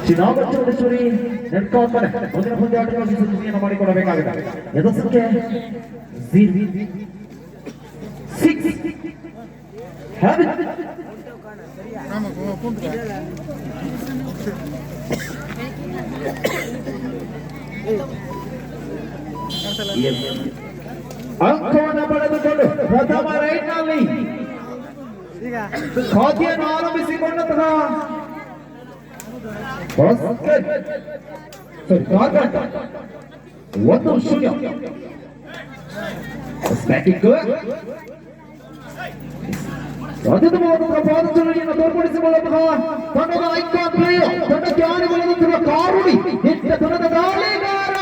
ಚಿನಾಬಚ್ಚೇಶ್ವರಿ ನೆನ್ಕಾಪನೆ ಮೊದಲ ಪಂದ್ಯಾಟಕ್ಕಾಗಿ ಸೂಚನೆಯನ್ನು ಮಾಡಿಕೊಡಬೇಕಾಗಿದೆ. ಎದ ಸಂಖ್ಯೆ 6 ಅಂಕವನ್ನು ಪಡೆದುಕೊಂಡು ಪ್ರಥಮ ರೈಡ್ನಲ್ಲಿ ಖಾತೆಯನ್ನು ಆರಂಭಿಸಿಕೊಂಡಂತಹ ಒಂದು ಶೂನ್ಯ ಅದ್ಭುತವಾದಂತಹ ಪಾದಚಲನೆಯನ್ನು ತೋರ್ಪಡಿಸಿಕೊಳ್ಳುವಂತಹ ತಂಡದ ಐಕಾನ್ ಪ್ಲೇಯರ್ ತಂಡಕ್ಕೆ ಆನೆಗೊಳ್ಳುತ್ತಿರುವ ಕಾರುಡಿ ನಿತ್ಯ ತಂಡದ ದಾಳಿಗಾರ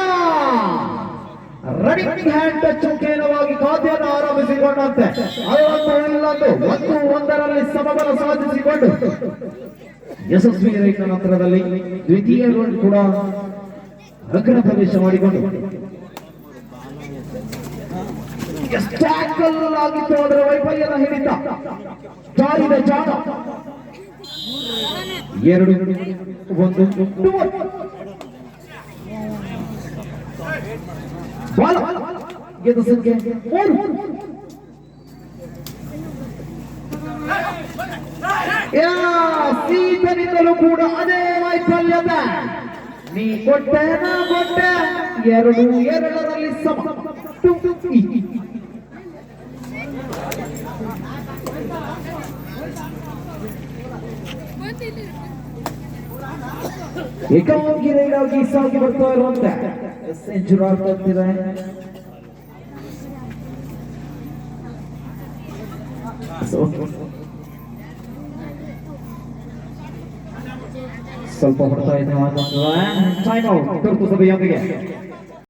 ರನ್ನಿಂಗ್ ಹ್ಯಾಂಡ್ ಟಚ್ ಮುಖೇನವಾಗಿ ಖಾತೆಯನ್ನು ಆರಂಭಿಸಿಕೊಂಡಂತೆ 51-1 ಸಮಬಲ ಸಾಧಿಸಿಕೊಂಡು ಯಶಸ್ವಿ ರೈತ ನಂತರದಲ್ಲಿ ದ್ವಿತೀಯ ರೌಂಡ್ ಕೂಡ ಅಗ್ರ ಪ್ರವೇಶ ಮಾಡಿಕೊಂಡು ಆಗಿತ್ತು. ಅದರ ವೈಫಲ್ಯದ ಹಿಡಿತ ಜಾರಿದ ಜಾಗ 2-1 ಬಾಲ ಗೆದ್ದ ಸಂಖ್ಯೆ 3. ಸೀತನಿಂದಲೂ ಕೂಡ ಅದೇ ವೈಫಲ್ಯದ ನೀ ಕೊಟ್ಟೆ ನಾ ಕೊಟ್ಟೆ 2-2 ಸಮ. ಏಕಾಂಗಿ ರೈಡ್ ಆಗಿ ಸಾಗಿ ಬರ್ತಾ ಇರುವಂತೆ ಸೆಂಚುರಿ ಆಗ್ತಿದೆ. ಸ್ವಲ್ಪ ಹೊಡ್ತಾ ಇದೆ ಟೈಮ್ ಔಟ್ ತುರ್ತು ಸಭೆಯೊಂದಿಗೆ